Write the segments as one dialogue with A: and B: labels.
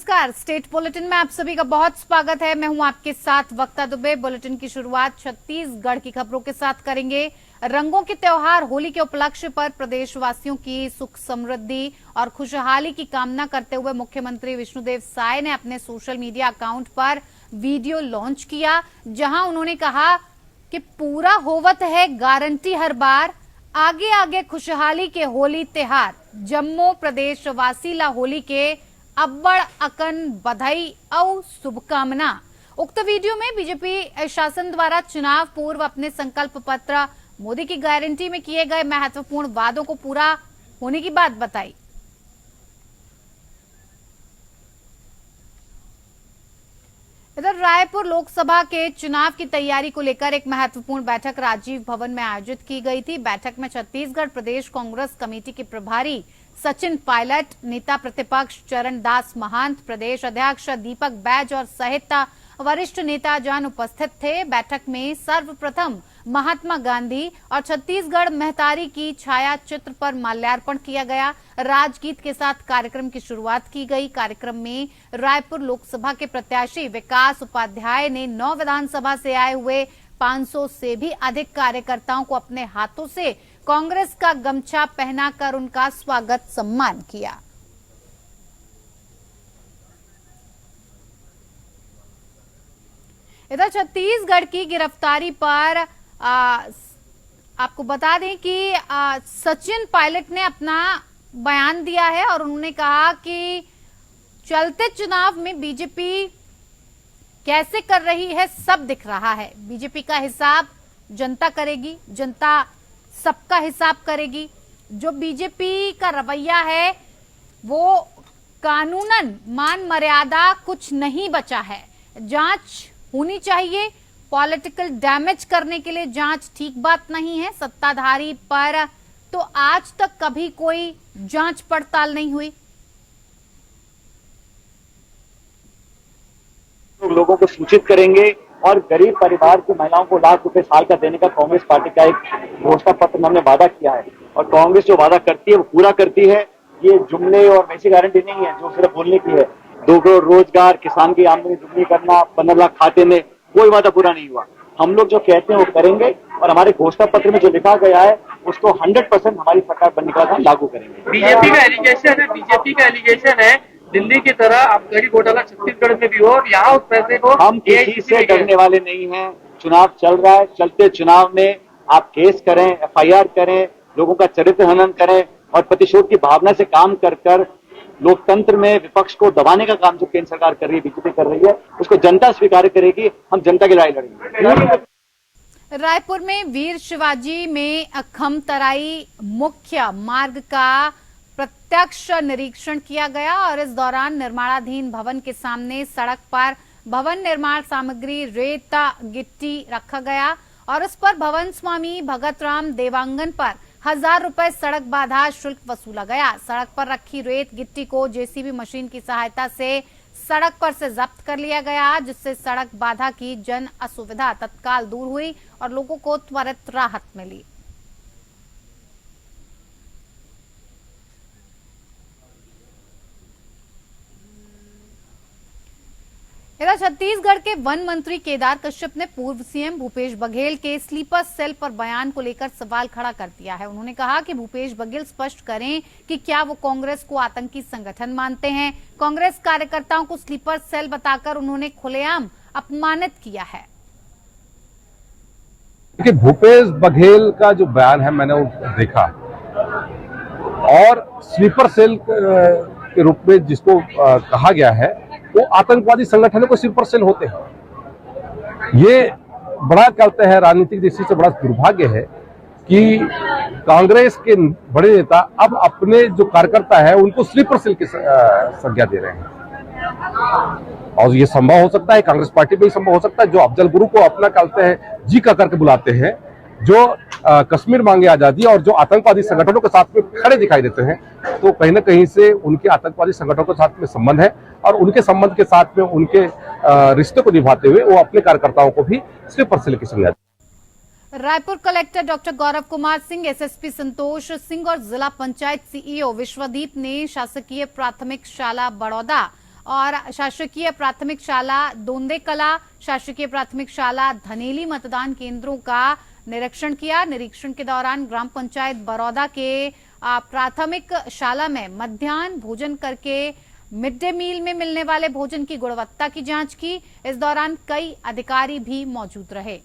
A: नमस्कार। State bulletin में आप सभी का बहुत स्वागत है। मैं हूं आपके साथ वक्ता दुबे। बुलेटिन की शुरुआत छत्तीसगढ़ की खबरों के साथ करेंगे। रंगों के त्योहार होली के उपलक्ष्य पर प्रदेशवासियों की सुख समृद्धि और खुशहाली की कामना करते हुए मुख्यमंत्री विष्णुदेव साय ने अपने सोशल मीडिया अकाउंट पर वीडियो लॉन्च किया, जहां उन्होंने कहा कि पूरा होवत है गारंटी हर बार, आगे आगे खुशहाली के होली त्योहार, जम्मू प्रदेश वासी ला होली के अब्बड़ अकन बधाई और शुभकामना। उक्त वीडियो में बीजेपी शासन द्वारा चुनाव पूर्व अपने संकल्प पत्र मोदी की गारंटी में किए गए महत्वपूर्ण वादों को पूरा होने की बात बताई। इधर रायपुर लोकसभा के चुनाव की तैयारी को लेकर एक महत्वपूर्ण बैठक राजीव भवन में आयोजित की गई थी। बैठक में छत्तीसगढ़ प्रदेश कांग्रेस कमेटी के प्रभारी सचिन पायलट, नेता प्रतिपक्ष चरण दास महंत, प्रदेश अध्यक्ष दीपक बैज और सहित वरिष्ठ नेता जन उपस्थित थे। बैठक में सर्वप्रथम महात्मा गांधी और छत्तीसगढ़ महतारी की छाया चित्र पर माल्यार्पण किया गया। राजगीत के साथ कार्यक्रम की शुरुआत की गई। कार्यक्रम में रायपुर लोकसभा के प्रत्याशी विकास उपाध्याय ने 9 विधानसभा से आए हुए 500 से भी अधिक कार्यकर्ताओं को अपने हाथों से कांग्रेस का गमछा पहनाकर उनका स्वागत सम्मान किया। इधर छत्तीसगढ़ की गिरफ्तारी पर आपको बता दें कि सचिन पायलट ने अपना बयान दिया है और उन्होंने कहा कि चलते चुनाव में बीजेपी कैसे कर रही है सब दिख रहा है। बीजेपी का हिसाब जनता करेगी, जनता सबका हिसाब करेगी। जो बीजेपी का रवैया है वो कानूनन मान मर्यादा कुछ नहीं बचा है। जांच होनी चाहिए। पॉलिटिकल डैमेज करने के लिए जांच ठीक बात नहीं है। सत्ताधारी पर तो आज तक कभी कोई जांच पड़ताल नहीं हुई।
B: लोगों को सूचित करेंगे और गरीब परिवार की महिलाओं को ₹1,00,000 साल का देने का कांग्रेस पार्टी का एक घोषणा पत्र में हमने वादा किया है और कांग्रेस जो वादा करती है वो पूरा करती है। ये जुमले और वैसी गारंटी नहीं है जो सिर्फ बोलने की है। 2 करोड़ रोजगार, किसान की आमदनी दुगनी करना, 15 लाख खाते में, कोई वादा पूरा नहीं हुआ। हम लोग जो कहते हैं वो करेंगे और हमारे घोषणा पत्र में जो लिखा गया है उसको 100% हमारी सरकार बनने के बाद हम लागू करेंगे।
C: बीजेपी का एलिगेशन है दिल्ली की तरह आबकारी घोटाला छत्तीसगढ़ में भी हो और यहाँ उस पैसे को
B: हम किसी से डरने वाले नहीं हैं। चुनाव चल रहा है, चलते चुनाव में आप केस करें, FIR करें, लोगों का चरित्र हनन करें और प्रतिशोध की भावना से काम कर लोकतंत्र में विपक्ष को दबाने का काम जो केंद्र सरकार कर रही है, बीजेपी कर रही है, उसको जनता स्वीकार करेगी। हम जनता की लड़ाई लड़ेंगे।
A: रायपुर में वीर शिवाजी में खमतराई मुख्य मार्ग का प्रत्यक्ष निरीक्षण किया गया और इस दौरान निर्माणाधीन भवन के सामने सड़क पर भवन निर्माण सामग्री रेता गिट्टी रखा गया और इस पर भवन स्वामी भगत राम देवांगन पर ₹1,000 सड़क बाधा शुल्क वसूला गया। सड़क पर रखी रेत गिट्टी को JCB मशीन की सहायता से सड़क पर से जब्त कर लिया गया, जिससे सड़क बाधा की जन असुविधा तत्काल दूर हुई और लोगों को त्वरित राहत मिली। इधर छत्तीसगढ़ के वन मंत्री केदार कश्यप ने पूर्व CM भूपेश बघेल के स्लीपर सेल पर बयान को लेकर सवाल खड़ा कर दिया है। उन्होंने कहा कि भूपेश बघेल स्पष्ट करें कि क्या वो कांग्रेस को आतंकी संगठन मानते हैं। कांग्रेस कार्यकर्ताओं को स्लीपर सेल बताकर उन्होंने खुलेआम अपमानित किया है।
D: भूपेश बघेल का जो बयान है मैंने वो देखा और स्लीपर सेल के रूप में जिसको कहा गया है वो आतंकवादी संगठनों को स्लीपर सेल होते हैं। ये बड़ा कहते हैं राजनीतिक दृष्टि से बड़ा दुर्भाग्य है कि कांग्रेस के बड़े नेता अब अपने जो कार्यकर्ता है उनको स्लीपर सेल की संज्ञा दे रहे हैं। और ये संभव हो सकता है कांग्रेस पार्टी में ही संभव हो सकता है जो अफजल गुरु को अपना कहते हैं जी का करके बुलाते हैं, जो कश्मीर मांगे आजादी और जो आतंकवादी संगठनों के साथ में खड़े दिखाई देते हैं, तो कहीं ना कहीं से उनके आतंकवादी संगठनों के साथ में संबंध है और उनके संबंध के साथ में उनके रिश्ते को निभाते हुए वो अपने कार्यकर्ताओं को भी स्लीपर सेल की संज्ञा।
A: Raipur collector doctor Gaurav Kumar Singh, SSP Santosh Singh और जिला पंचायत CEO विश्वदीप ने शासकीय प्राथमिक शाला बड़ौदा और शासकीय प्राथमिक शाला दोंदे कला, शासकीय प्राथमिक शाला धनेली मतदान केंद्रों का निरीक्षण किया। निरीक्षण के दौरान ग्राम पंचायत बरौदा के प्राथमिक शाला में मध्याह्न भोजन करके मिड डे मील में मिलने वाले भोजन की गुणवत्ता की जांच की। इस दौरान कई अधिकारी भी मौजूद रहे।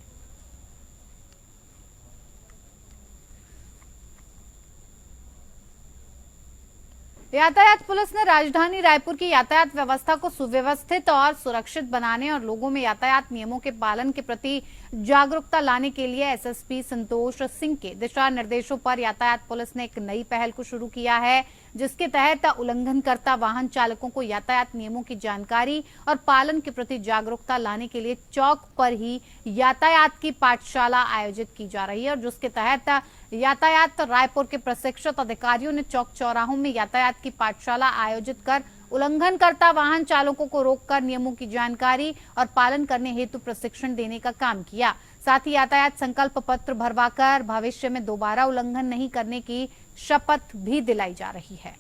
A: यातायात पुलिस ने राजधानी रायपुर की यातायात व्यवस्था को सुव्यवस्थित और सुरक्षित बनाने और लोगों में यातायात नियमों के पालन के प्रति जागरूकता लाने के लिए एसएसपी संतोष सिंह के दिशा निर्देशों पर यातायात पुलिस ने एक नई पहल को शुरू किया है, जिसके तहत उल्लंघनकर्ता वाहन चालकों को यातायात नियमों की जानकारी और पालन के प्रति जागरूकता लाने के लिए चौक पर ही यातायात की पाठशाला आयोजित की जा रही है और जिसके तहत यातायात रायपुर के प्रशिक्षित अधिकारियों ने चौक चौराहों में यातायात की पाठशाला आयोजित कर उल्लंघनकर्ता वाहन चालकों को रोककर नियमों की जानकारी और पालन करने हेतु प्रशिक्षण देने का काम किया। साथ ही यातायात संकल्प पत्र भरवाकर भविष्य में दोबारा उल्लंघन नहीं करने की शपथ भी दिलाई जा रही है।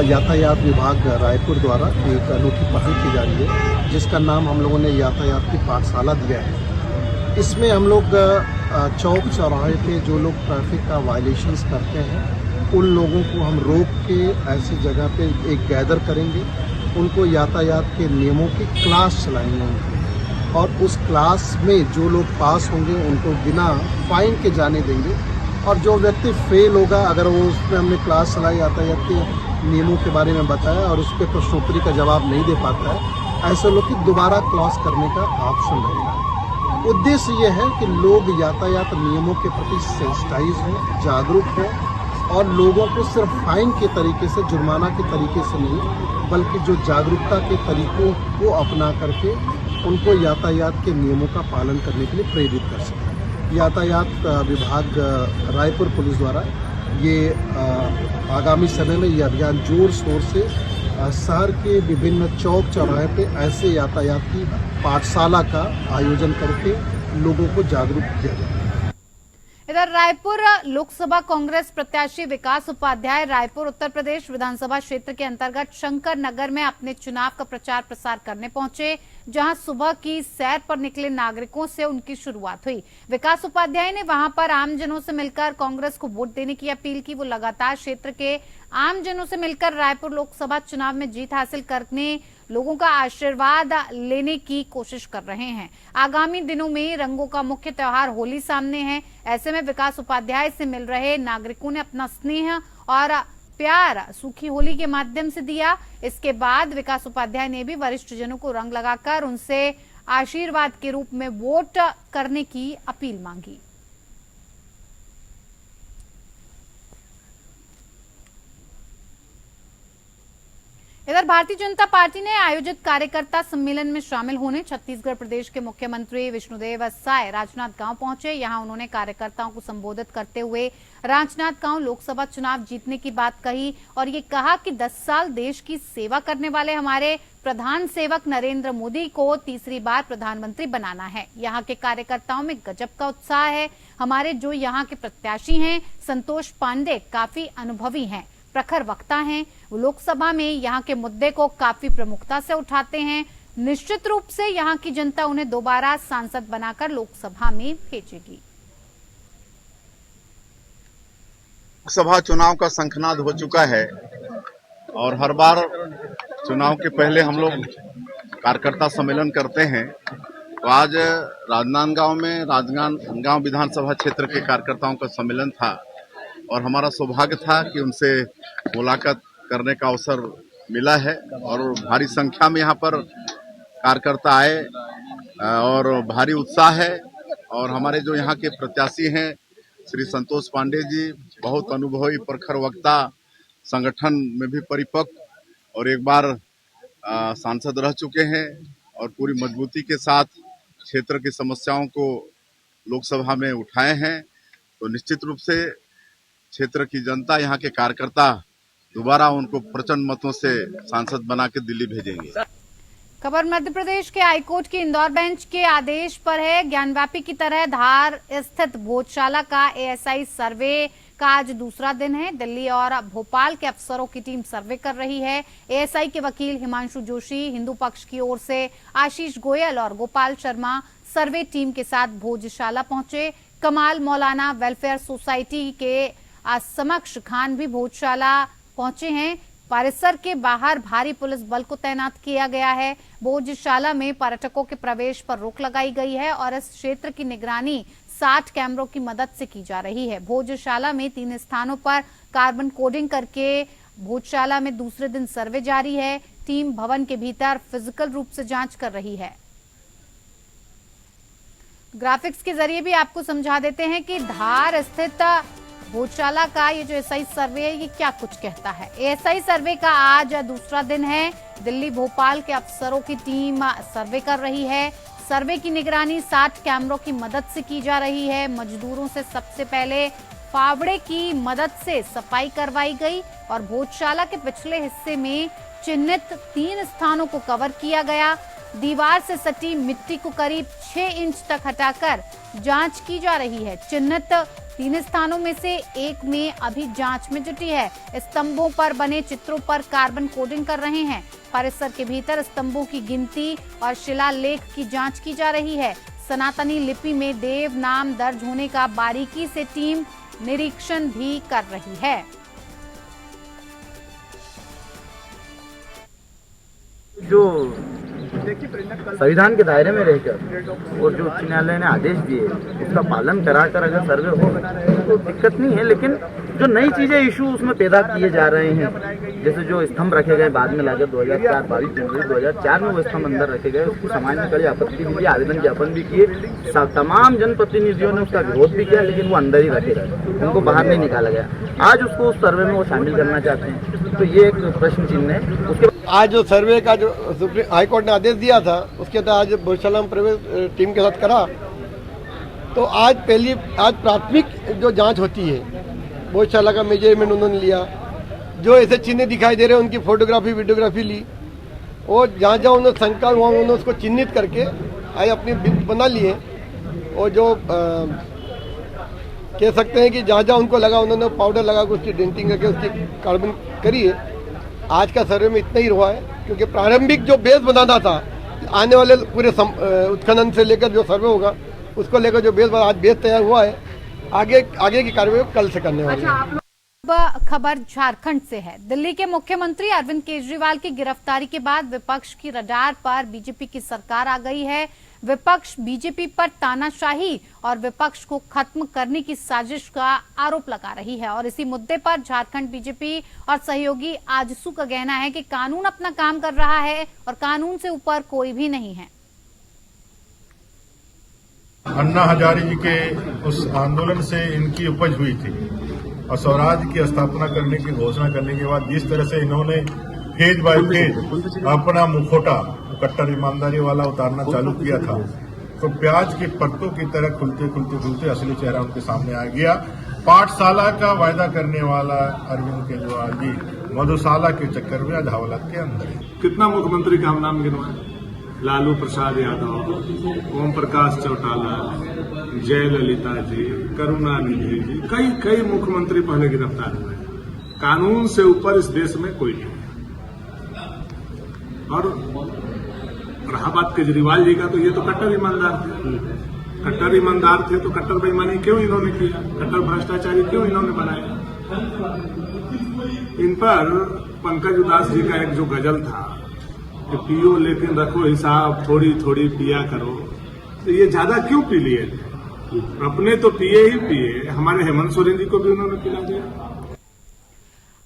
E: यातायात विभाग रायपुर द्वारा एक अनूठी पहल की जा रही है, जिसका नाम हम लोगों ने यातायात की पाठशाला दिया है। इसमें हम लोग चौक चौराहे पे जो लोग ट्रैफिक का वायलेशंस करते हैं उन लोगों को हम रोक के ऐसी जगह पे एक गैदर करेंगे, उनको यातायात के नियमों की क्लास चलाएंगे उनको, और उस क्लास में जो लोग पास होंगे उनको बिना फाइन के जाने देंगे। और जो व्यक्ति फेल होगा, अगर वो उसमें हमने क्लास चलाई, यातायात के नियमों के बारे में बताया और उस पर प्रश्नोत्तरी का जवाब नहीं दे पाता है, ऐसे लोग की दोबारा क्रॉस करने का ऑप्शन रहेगा। उद्देश्य ये है कि लोग यातायात नियमों के प्रति सेंसिटाइज हों, जागरूक हों और लोगों को सिर्फ फाइन के तरीके से, जुर्माना के तरीके से नहीं, बल्कि जो जागरूकता के तरीकों को अपना करके उनको यातायात के नियमों का पालन करने के लिए प्रेरित कर सकें। यातायात विभाग रायपुर पुलिस द्वारा ये आगामी समय में ये अभियान जोर शोर से शहर के विभिन्न चौक चौराहे पे ऐसे यातायात की पाठशाला का आयोजन करके लोगों को जागरूक किया जाए।
A: इधर रायपुर लोकसभा कांग्रेस प्रत्याशी विकास उपाध्याय रायपुर उत्तर प्रदेश विधानसभा क्षेत्र के अंतर्गत शंकर नगर में अपने चुनाव का प्रचार प्रसार करने पहुंचे, जहां सुबह की सैर पर निकले नागरिकों से उनकी शुरुआत हुई। विकास उपाध्याय ने वहां पर आमजनों से मिलकर कांग्रेस को वोट देने की अपील की। वो लगातार क्षेत्र के आमजनों से मिलकर रायपुर लोकसभा चुनाव में जीत हासिल करने, लोगों का आशीर्वाद लेने की कोशिश कर रहे हैं। आगामी दिनों में रंगों का मुख्य त्योहार होली सामने है। ऐसे में विकास उपाध्याय से मिल रहे नागरिकों ने अपना स्नेह और प्यार सूखी होली के माध्यम से दिया। इसके बाद विकास उपाध्याय ने भी वरिष्ठ जनों को रंग लगाकर उनसे आशीर्वाद के रूप में वोट करने की अपील मांगी। इधर भारतीय जनता पार्टी ने आयोजित कार्यकर्ता सम्मेलन में शामिल होने छत्तीसगढ़ प्रदेश के मुख्यमंत्री विष्णुदेव साय राजनांदगांव पहुंचे। यहां उन्होंने कार्यकर्ताओं को संबोधित करते हुए राजनांदगांव लोकसभा चुनाव जीतने की बात कही और ये कहा कि 10 साल देश की सेवा करने वाले हमारे प्रधान सेवक नरेंद्र मोदी को तीसरी बार प्रधानमंत्री बनाना है। यहाँ के कार्यकर्ताओं में गजब का उत्साह है। हमारे जो यहाँ के प्रत्याशी हैं संतोष पांडे काफी अनुभवी हैं, प्रखर वक्ता हैं। वो लोकसभा में यहाँ के मुद्दे को काफी प्रमुखता से उठाते हैं। निश्चित रूप से यहाँ की जनता उन्हें दोबारा सांसद बनाकर लोकसभा में भेजेगी।
F: लोकसभा चुनाव का शंखनाद हो चुका है और हर बार चुनाव के पहले हम लोग कार्यकर्ता सम्मेलन करते हैं। तो आज राजनांदगांव में राजनांदगांव विधानसभा क्षेत्र के कार्यकर्ताओं का सम्मेलन था और हमारा सौभाग्य था कि उनसे मुलाकात करने का अवसर मिला है और भारी संख्या में यहाँ पर कार्यकर्ता आए और भारी उत्साह है। और हमारे जो यहाँ के प्रत्याशी हैं श्री संतोष पांडे जी बहुत अनुभवी, प्रखर वक्ता, संगठन में भी परिपक्व और एक बार सांसद रह चुके हैं और पूरी मजबूती के साथ क्षेत्र की समस्याओं को लोकसभा में उठाए हैं। तो निश्चित रूप से क्षेत्र की जनता, यहाँ के कार्यकर्ता दोबारा उनको प्रचंड मतों से सांसद बना के दिल्ली भेजेंगे।
A: खबर मध्य प्रदेश के हाईकोर्ट की इंदौर बेंच के आदेश पर है। ज्ञानव्यापी की तरह धार स्थित भोजशाला का एएसआई सर्वे का आज दूसरा दिन है। दिल्ली और भोपाल के अफसरों की टीम सर्वे कर रही है। एएसआई के वकील हिमांशु जोशी, हिंदू पक्ष की ओर से आशीष गोयल और गोपाल शर्मा सर्वे टीम के साथ भोजशाला पहुंचे। कमाल मौलाना वेलफेयर सोसाइटी के समक्ष खान भी भोजशाला पहुंचे हैं। परिसर के बाहर भारी पुलिस बल को तैनात किया गया है। भोजशाला में पर्यटकों के प्रवेश पर रोक लगाई गई है और इस क्षेत्र की निगरानी 60 कैमरों की मदद से की जा रही है। भोजशाला में 3 स्थानों पर कार्बन कोडिंग करके भोजशाला में दूसरे दिन सर्वे जारी है। टीम भवन के भीतर फिजिकल रूप से जांच कर रही है। ग्राफिक्स के जरिए भी आपको समझा देते हैं कि धार स्थित भोजशाला का ये जो एएसआई सर्वे है ये क्या कुछ कहता है। एएसआई सर्वे का आज दूसरा दिन है। दिल्ली भोपाल के अफसरों की टीम सर्वे कर रही है। सर्वे की निगरानी 60 कैमरों की मदद से की जा रही है। मजदूरों से सबसे पहले फावड़े की मदद से सफाई करवाई गई और भोजशाला के पिछले हिस्से में चिन्हित 3 स्थानों को कवर किया गया। दीवार से सटी मिट्टी को करीब 6 इंच तक हटाकर जांच की जा रही है। चिन्हित 3 स्थानों में से एक में अभी जांच में जुटी है। स्तंभों पर बने चित्रों पर कार्बन कोडिंग कर रहे हैं। परिसर के भीतर स्तंभों की गिनती और शिलालेख की जांच की जा रही है। सनातनी लिपि में देव नाम दर्ज होने का बारीकी से टीम निरीक्षण भी कर रही है।
G: जो संविधान के दायरे में रहकर और जो उच्च न्यायालय ने आदेश दिए उसका पालन कराकर अगर सर्वे हो तो दिक्कत नहीं है, लेकिन जो नई चीजें इशू उसमें पैदा किए जा रहे हैं, जैसे जो स्तंभ रखे गए बाद में लाकर 22 जनवरी 2004 में वो स्तंभ अंदर रखे गए, उसकी समाज में कड़ी आपत्ति भी, आवेदन ज्ञापन भी किए। तमाम जनप्रतिनिधियों ने उसका विरोध भी किया, लेकिन वो अंदर ही रखे गए, उनको बाहर नहीं निकाला गया। आज उसको उस सर्वे में वो शामिल करना चाहते हैं, तो ये एक प्रश्न चिन्ह है। उसके
H: आज जो सर्वे का जो सुप्रीम हाईकोर्ट ने आदेश दिया था उसके तहत आज भोजशाला में प्रवेश टीम के साथ करा, तो आज प्राथमिक जो जांच होती है भोजशाला का मेजरमेंट उन्होंने लिया, जो ऐसे चिन्ह दिखाई दे रहे हैं उनकी फोटोग्राफी वीडियोग्राफी ली और जहाँ जहाँ उन्होंने शंका हुआ उन्होंने उसको चिन्हित करके आज अपनी बिंदु बना लिए और जो कह सकते हैं कि जहाँ जहाँ उनको लगा उन्होंने पाउडर लगा के उसकी डेंटिंग करके उसकी कार्बन करी है। आज का सर्वे में इतना ही हुआ है क्योंकि प्रारंभिक जो बेस बनाना था आने वाले पूरे उत्खनन से लेकर जो सर्वे होगा उसको लेकर जो बेस आज बेस तैयार हुआ है, आगे की कार्रवाई कल से करने वाले हैं।
A: अब खबर झारखंड से है। दिल्ली के मुख्यमंत्री अरविंद केजरीवाल की गिरफ्तारी के बाद विपक्ष की रडार पर बीजेपी की सरकार आ गई है। विपक्ष बीजेपी पर तानाशाही और विपक्ष को खत्म करने की साजिश का आरोप लगा रही है और इसी मुद्दे पर झारखंड बीजेपी और सहयोगी आजसू का कहना है कि कानून अपना काम कर रहा है और कानून से ऊपर कोई भी नहीं है।
I: अन्ना हजारे जी के उस आंदोलन से इनकी उपज हुई थी और स्वराज की स्थापना करने की घोषणा करने के बाद जिस तरह से इन्होंने फेज बाय फेज अपना मुखौटा कट्टर ईमानदारी वाला उतारना चालू किया था, तो प्याज की परतों की तरह खुलते असली चेहरा उनके सामने आ गया। पाठशाला का वायदा करने वाला अरविंद केजरीवाल जी मधुशाला के चक्कर में आज हवालात के अंदर है।
J: कितना मुख्यमंत्री का हम नाम गिनवाए, लालू प्रसाद यादव, ओम प्रकाश चौटाला, जयललिता जी, करुणानिधि जी, कई मुख्यमंत्री पहले गिरफ्तार हुए। कानून से ऊपर इस देश में कोई नहीं है। और रहा बात केजरीवाल जी का, तो ये तो कट्टर ईमानदार थे। कट्टर ईमानदार थे तो कट्टर बेईमानी क्यों इन्होंने किया, कट्टर भ्रष्टाचारी क्यों इन्होंने बनाया। इन पर पंकज उदास जी का एक जो गजल था कि पियो लेकिन रखो हिसाब, थोड़ी थोड़ी पिया करो, तो ये ज्यादा क्यों पी लिए थे। अपने तो पिए ही पिए, हमारे हेमंत सोरेन जी को भी उन्होंने पिला दिया।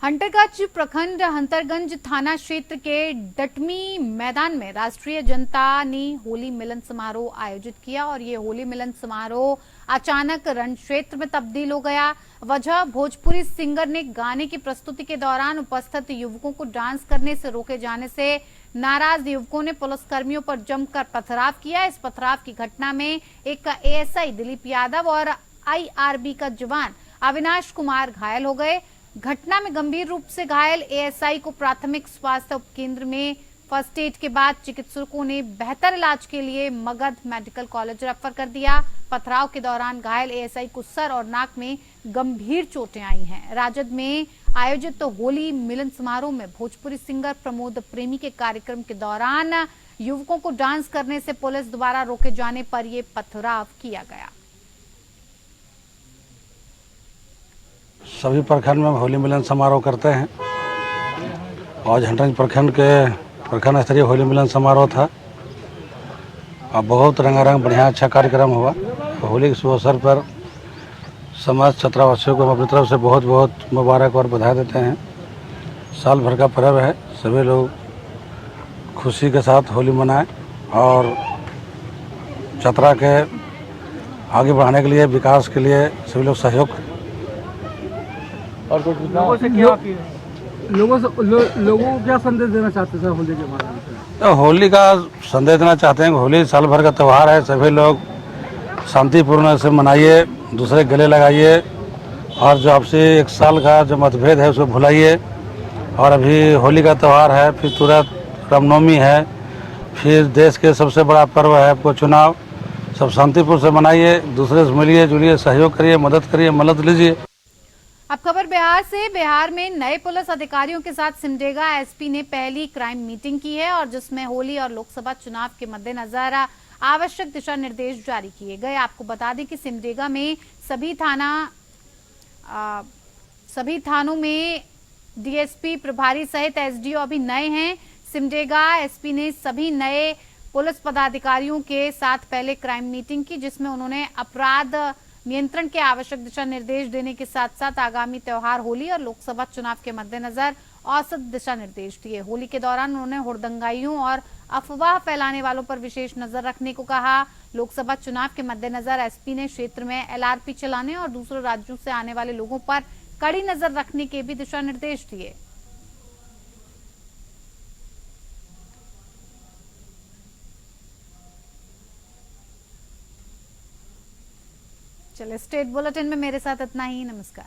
A: हंटरगंज प्रखंड हंटरगंज थाना क्षेत्र के डटमी मैदान में राष्ट्रीय जनता ने होली मिलन समारोह आयोजित किया और ये होली मिलन समारोह अचानक रण क्षेत्र में तब्दील हो गया। वजह भोजपुरी सिंगर ने गाने की प्रस्तुति के दौरान उपस्थित युवकों को डांस करने से रोके जाने से नाराज युवकों ने पुलिसकर्मियों पर जमकर पथराव किया। इस पथराव की घटना में एक एएसआई दिलीप यादव और आईआरबी का जवान अविनाश कुमार घायल हो गए। घटना में गंभीर रूप से घायल एएसआई को प्राथमिक स्वास्थ्य उपकेंद्र में फर्स्ट एड के बाद चिकित्सकों ने बेहतर इलाज के लिए मगध मेडिकल कॉलेज रेफर कर दिया। पथराव के दौरान घायल एएसआई को सर और नाक में गंभीर चोटें आई हैं। राजद में आयोजित होली मिलन समारोह में भोजपुरी सिंगर प्रमोद प्रेमी के कार्यक्रम के दौरान युवकों को डांस करने से पुलिस द्वारा रोके जाने पर यह पथराव किया गया।
K: सभी प्रखंड में होली मिलन समारोह करते हैं। आज हंटरगंज प्रखंड के प्रखंड स्तरीय होली मिलन समारोह था और बहुत रंगारंग बढ़िया अच्छा कार्यक्रम हुआ। होली के शुभ अवसर पर समाज छात्रावासियों को हम अपनी तरफ से बहुत बहुत मुबारक और बधाई देते हैं। साल भर का पर्व है, सभी लोग खुशी के साथ होली मनाएं और छात्रा के आगे बढ़ाने के लिए, विकास के लिए सभी लोग सहयोग करें।
C: और कुछ लोगों से क्या
K: लोगों को क्या संदेश देना चाहते हैं होली के बारे में? तो होली का संदेश देना चाहते हैं कि होली साल भर का त्यौहार है, सभी लोग शांतिपूर्ण से मनाइए, दूसरे गले लगाइए और जो आपसे एक साल का जो मतभेद है उसको भुलाइए। और अभी होली का त्यौहार है, फिर तुरंत रामनवमी है, फिर देश के सबसे बड़ा पर्व है आपको चुनाव। सब शांतिपूर्ण से मनाइए, दूसरे से मिलिए जुलिए, सहयोग करिए, मदद करिए, मदद लीजिए।
A: अब खबर बिहार से। बिहार में नए पुलिस अधिकारियों के साथ सिमडेगा एसपी ने पहली क्राइम मीटिंग की है और जिसमें होली और लोकसभा चुनाव के मद्देनजर आवश्यक दिशा निर्देश जारी किए गए। आपको बता दें कि सिमडेगा में सभी थानों में डीएसपी प्रभारी सहित एसडीओ अभी नए हैं। सिमडेगा एसपी ने सभी नए पुलिस पदाधिकारियों के साथ पहले क्राइम मीटिंग की, जिसमें उन्होंने अपराध नियंत्रण के आवश्यक दिशा निर्देश देने के साथ साथ आगामी त्योहार होली और लोकसभा चुनाव के मद्देनजर औसत दिशा निर्देश दिए। होली के दौरान उन्होंने हुड़दंगाइयों और अफवाह फैलाने वालों पर विशेष नजर रखने को कहा। लोकसभा चुनाव के मद्देनजर एसपी ने क्षेत्र में एलआरपी चलाने और दूसरे राज्यों से आने वाले लोगों पर कड़ी नजर रखने के भी दिशा निर्देश दिए। चलिए, स्टेट बुलेटिन में मेरे साथ इतना ही। नमस्कार।